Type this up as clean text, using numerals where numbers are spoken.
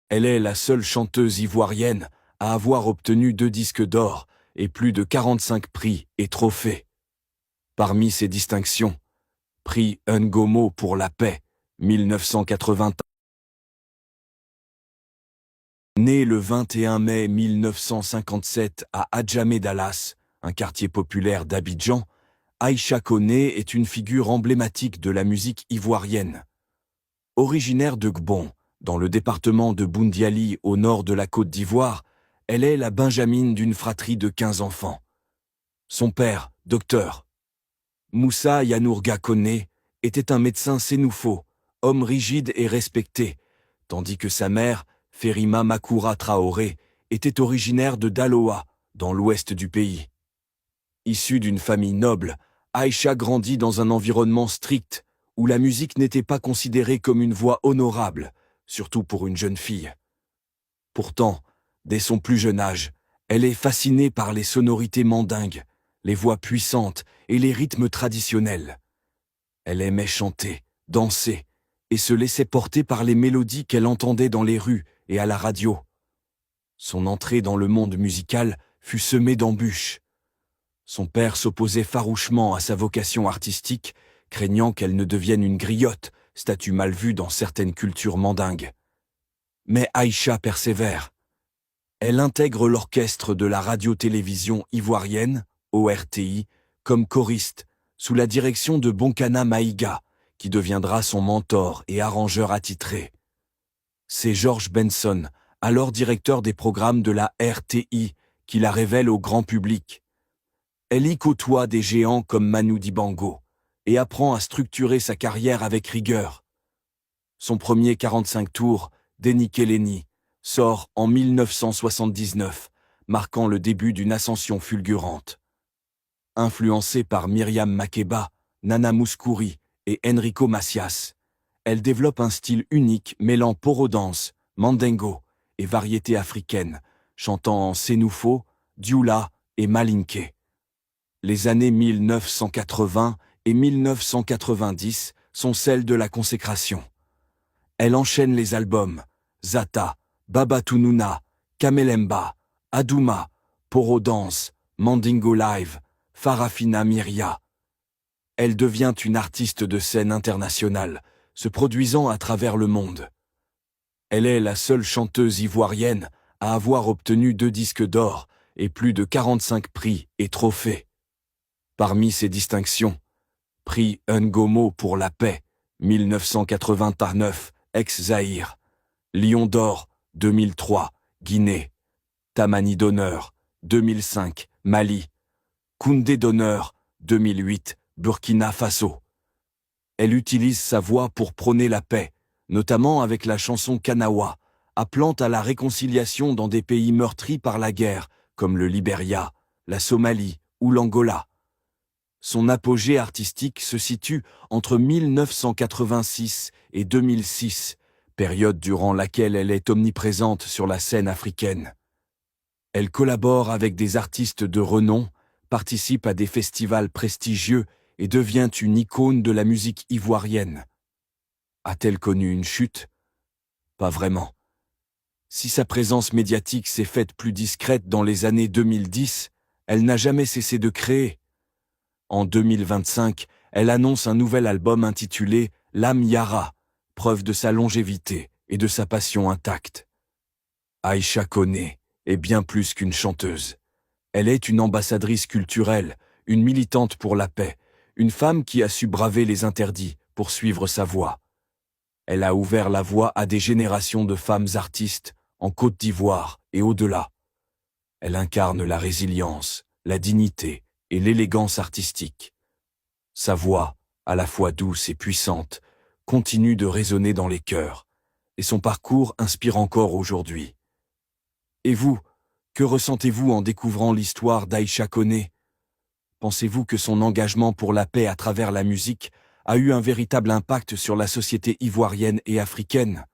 Elle est la seule chanteuse ivoirienne à avoir obtenu 2 disques d'or et plus de 45 prix et trophées. Parmi ses distinctions, prix Ngomo pour la paix, 1980. Née le 21 mai 1957 à Adjamé Dallas, un quartier populaire d'Abidjan, Aïcha Koné est une figure emblématique de la musique ivoirienne. Originaire de Gbon, dans le département de Boundiali au nord de la Côte d'Ivoire, elle est la benjamine d'une fratrie de 15 enfants. Son père, docteur Moussa Yanourga Koné, était un médecin sénoufo, homme rigide et respecté, tandis que sa mère, Ferima Makoura Traoré, était originaire de Daloa, dans l'ouest du pays. Issue d'une famille noble, Aïcha grandit dans un environnement strict, où la musique n'était pas considérée comme une voie honorable, surtout pour une jeune fille. Pourtant, dès son plus jeune âge, elle est fascinée par les sonorités mandingues, les voix puissantes et les rythmes traditionnels. Elle aimait chanter, danser, et se laissait porter par les mélodies qu'elle entendait dans les rues et à la radio. Son entrée dans le monde musical fut semée d'embûches. Son père s'opposait farouchement à sa vocation artistique, craignant qu'elle ne devienne une griotte, statut mal vu dans certaines cultures mandingues. Mais Aïcha persévère. Elle intègre l'orchestre de la radio-télévision ivoirienne, ORTI, comme choriste, sous la direction de Bonkana Maïga, qui deviendra son mentor et arrangeur attitré. C'est George Benson, alors directeur des programmes de la RTI, qui la révèle au grand public. Elle y côtoie des géants comme Manu Dibango et apprend à structurer sa carrière avec rigueur. Son premier 45 tours, Denikeleni, sort en 1979, marquant le début d'une ascension fulgurante. Influencée par Myriam Makeba, Nana Mouskouri et Enrico Macias, elle développe un style unique mêlant poro-dance, mandingo et variétés africaines, chantant en sénoufo, dioula et malinké. Les années 1980 et 1990 sont celles de la consécration. Elle enchaîne les albums Zata, Baba Tununa, Kamelemba, Adouma, Poro Dance, Mandingo Live, Farafina Myria. Elle devient une artiste de scène internationale, se produisant à travers le monde. Elle est la seule chanteuse ivoirienne à avoir obtenu 2 disques d'or et plus de 45 prix et trophées. Parmi ses distinctions, prix Ngomo pour la paix, 1989, ex-Zaïre, Lion d'or, 2003, Guinée, Tamani d'honneur, 2005, Mali, Koundé d'honneur, 2008, Burkina Faso. Elle utilise sa voix pour prôner la paix, notamment avec la chanson Kanawa, appelant à la réconciliation dans des pays meurtris par la guerre, comme le Libéria, la Somalie ou l'Angola. Son apogée artistique se situe entre 1986 et 2006, période durant laquelle elle est omniprésente sur la scène africaine. Elle collabore avec des artistes de renom, participe à des festivals prestigieux et devient une icône de la musique ivoirienne. A-t-elle connu une chute? Pas vraiment. Si sa présence médiatique s'est faite plus discrète dans les années 2010, elle n'a jamais cessé de créer. En 2025, elle annonce un nouvel album intitulé « L'âme Yara », preuve de sa longévité et de sa passion intacte. Aïcha Koné est bien plus qu'une chanteuse. Elle est une ambassadrice culturelle, une militante pour la paix, une femme qui a su braver les interdits pour suivre sa voie. Elle a ouvert la voie à des générations de femmes artistes en Côte d'Ivoire et au-delà. Elle incarne la résilience, la dignité et l'élégance artistique. Sa voix, à la fois douce et puissante, continue de résonner dans les cœurs, et son parcours inspire encore aujourd'hui. Et vous, que ressentez-vous en découvrant l'histoire d'Aïcha Koné? Pensez-vous que son engagement pour la paix à travers la musique a eu un véritable impact sur la société ivoirienne et africaine?